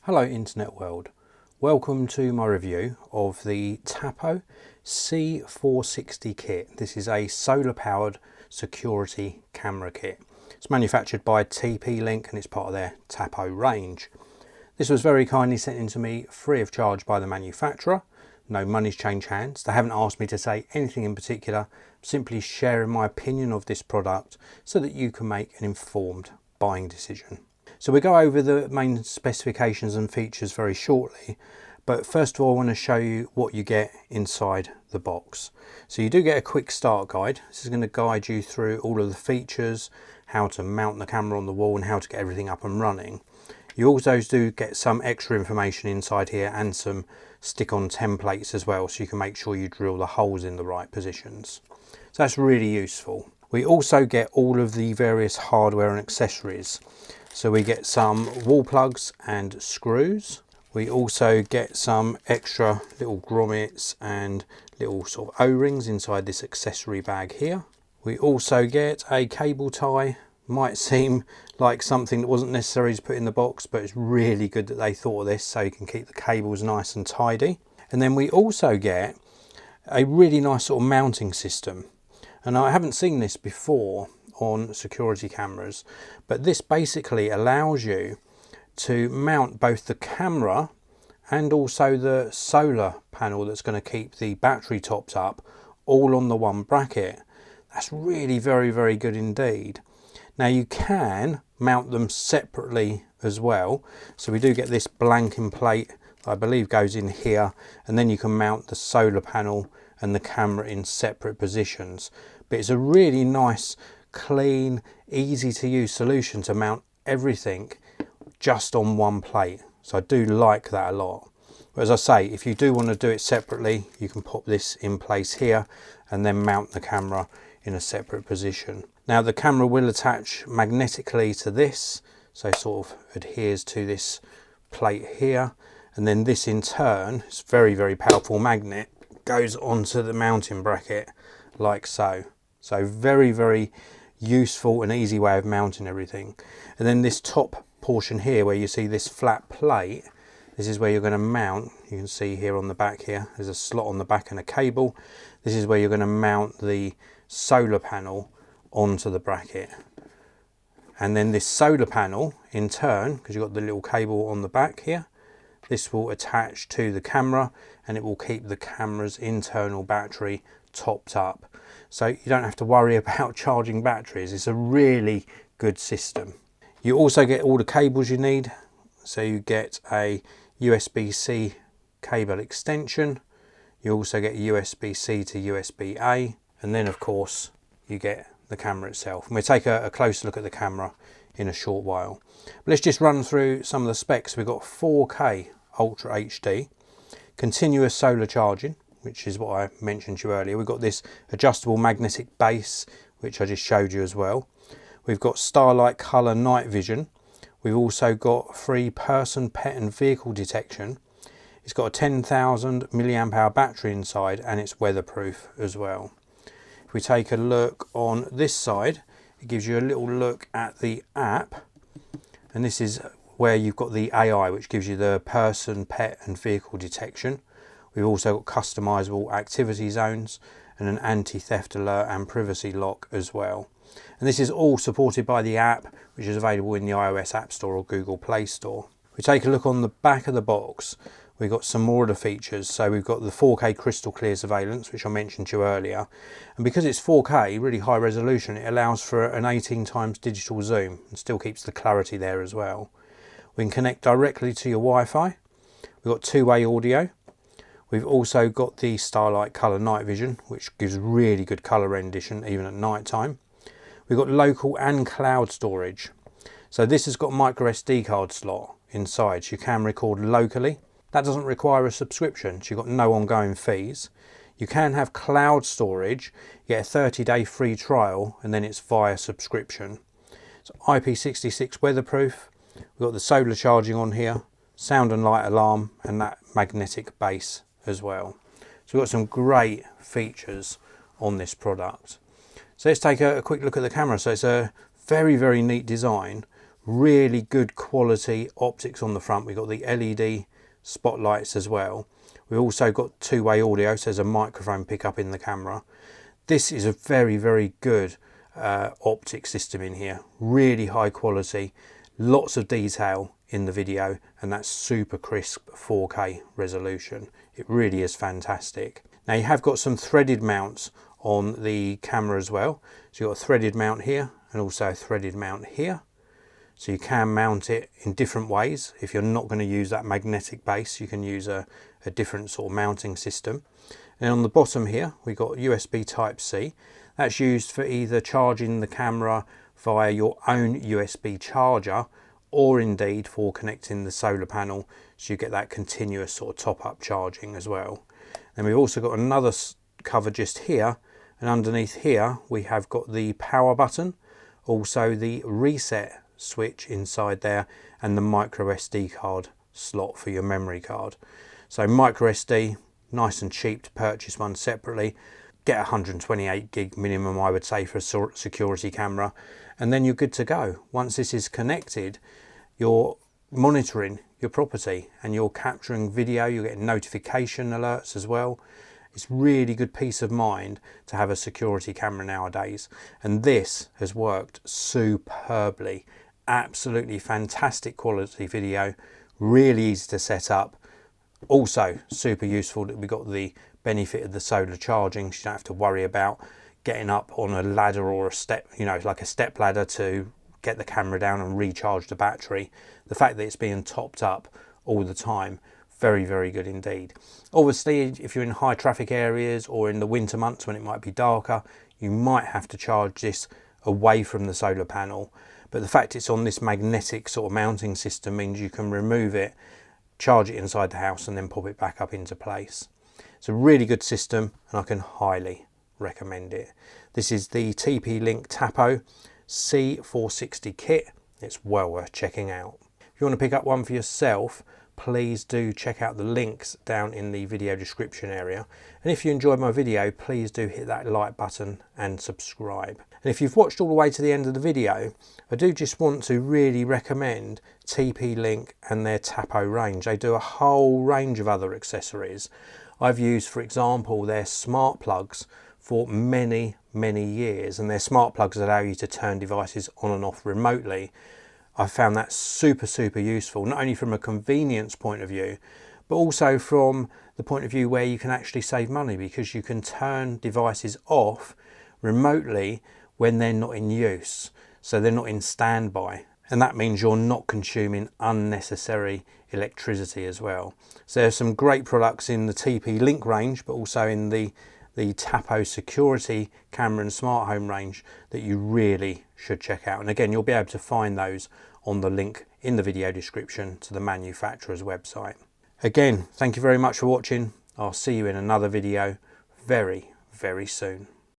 Hello internet world, welcome to my review of the Tapo C460 kit. This is a solar powered security camera kit. It's manufactured by TP-Link and it's part of their Tapo range. This was very kindly sent in to me free of charge by the manufacturer. No money's changed hands. They haven't asked me to say anything in particular, simply sharing my opinion of this product so that you can make an informed buying decision. So we'll go over the main specifications and features very shortly, but first of all I want to show you what you get inside the box. So you do get a quick start guide. This is going to guide you through all of the features, how to mount the camera on the wall and how to get everything up and running. You also do get some extra information inside here and some stick-on templates as well, so you can make sure you drill the holes in the right positions. So that's really useful. We also get all of the various hardware and accessories. So we get some wall plugs and screws. We also get some extra little grommets and little sort of O-rings inside this accessory bag here. We also get a cable tie. Might seem like something that wasn't necessary to put in the box, but it's really good that they thought of this so you can keep the cables nice and tidy. And then we also get a really nice sort of mounting system. And I haven't seen this before on security cameras, but this basically allows you to mount both the camera and also the solar panel that's going to keep the battery topped up all on the one bracket. That's really very good indeed. Now you can mount them separately as well, so we do get this blanking plate that I believe goes in here, and then you can mount the solar panel and the camera in separate positions. But it's a really nice, clean, easy to use solution to mount everything just on one plate. So I do like that a lot. But as I say, if you do want to do it separately, you can pop this in place here and then mount the camera in a separate position. Now the camera will attach magnetically to this, so sort of adheres to this plate here, and then this in turn, it's very powerful magnet, goes onto the mounting bracket like so. So very useful and easy way of mounting everything. And then this top portion here where you see this flat plate, this is where you're going to mount. You can see here on the back here there's a slot on the back and a cable. This is where you're going to mount the solar panel onto the bracket. And then this solar panel in turn, because you've got the little cable on the back here, this will attach to the camera and it will keep the camera's internal battery topped up. So you don't have to worry about charging batteries. It's a really good system. You also get all the cables you need. So you get a USB-C cable extension. You also get USB-C to USB-A. And then of course you get the camera itself. And we'll take a closer look at the camera in a short while. But let's just run through some of the specs. We've got 4K Ultra HD, continuous solar charging, which is what I mentioned to you earlier. We've got this adjustable magnetic base, which I just showed you as well. We've got Starlight Colour Night Vision. We've also got free person, pet and vehicle detection. It's got a 10,000 milliamp hour battery inside and it's weatherproof as well. If we take a look on this side, it gives you a little look at the app, and this is where you've got the AI, which gives you the person, pet and vehicle detection. We've also got customizable activity zones and an anti-theft alert and privacy lock as well. And this is all supported by the app, which is available in the iOS App Store or Google Play Store. If we take a look on the back of the box, we've got some more of the features. So we've got the 4K crystal clear surveillance, which I mentioned to you earlier. And because it's 4K, really high resolution, it allows for an 18 times digital zoom and still keeps the clarity there as well. We can connect directly to your Wi-Fi. We've got two-way audio. We've also got the Starlight Colour Night Vision, which gives really good colour rendition even at night time. We've got local and cloud storage. So this has got a micro SD card slot inside, so you can record locally. That doesn't require a subscription, so you've got no ongoing fees. You can have cloud storage, you get a 30-day free trial, and then it's via subscription. It's IP66 weatherproof. We've got the solar charging on here, sound and light alarm, and that magnetic base as well. So we've got some great features on this product. So let's take a quick look at the camera. So it's a very neat design, Really good quality optics on the front. We've got the LED spotlights as well. We've also got two-way audio, so there's a microphone pickup in the camera. This is a very, very good optic system in here. Really high quality, lots of detail in the video, and that's super crisp 4K resolution. It really is fantastic. Now you have got some threaded mounts on the camera as well. So you've got a threaded mount here and also a threaded mount here. So you can mount it in different ways. If you're not going to use that magnetic base, you can use a different sort of mounting system. And on the bottom here, we've got USB Type C. That's used for either charging the camera via your own USB charger, or indeed for connecting the solar panel, so you get that continuous sort of top-up charging as well. And we've also got another cover just here, and underneath here we have got the power button, also the reset switch inside there, and the micro SD card slot for your memory card. So micro SD, nice and cheap to purchase one separately. Get 128 gig minimum, I would say, for a security camera, and then you're good to go. Once this is connected, you're monitoring your property and you're capturing video, you're getting notification alerts as well. It's really good peace of mind to have a security camera nowadays, and this has worked superbly. Absolutely fantastic quality video, really easy to set up. Also super useful that we got the benefit of the solar charging, so you don't have to worry about getting up on a ladder or a step, you know, like a step ladder to get the camera down and recharge the battery. The fact that it's being topped up all the time, very, very good indeed. Obviously, if you're in high traffic areas or in the winter months when it might be darker, you might have to charge this away from the solar panel. But the fact it's on this magnetic sort of mounting system means you can remove it, charge it inside the house, and then pop it back up into place. It's a really good system, and I can highly recommend it. This is the TP-Link Tapo C460 kit. It's well worth checking out. If you want to pick up one for yourself, please do check out the links down in the video description area. And if you enjoyed my video, please do hit that like button and subscribe. And if you've watched all the way to the end of the video, I do just want to really recommend TP-Link and their Tapo range. They do a whole range of other accessories. I've used, for example, their smart plugs for many, many years, and their smart plugs allow you to turn devices on and off remotely. I found that super, super useful, not only from a convenience point of view, but also from the point of view where you can actually save money, because you can turn devices off remotely when they're not in use. So they're not in standby. And that means you're not consuming unnecessary electricity as well. So there's some great products in the TP-Link range, but also in the Tapo security camera and smart home range that you really should check out. And again, you'll be able to find those on the link in the video description to the manufacturer's website. Again, thank you very much for watching. I'll see you in another video very, very soon.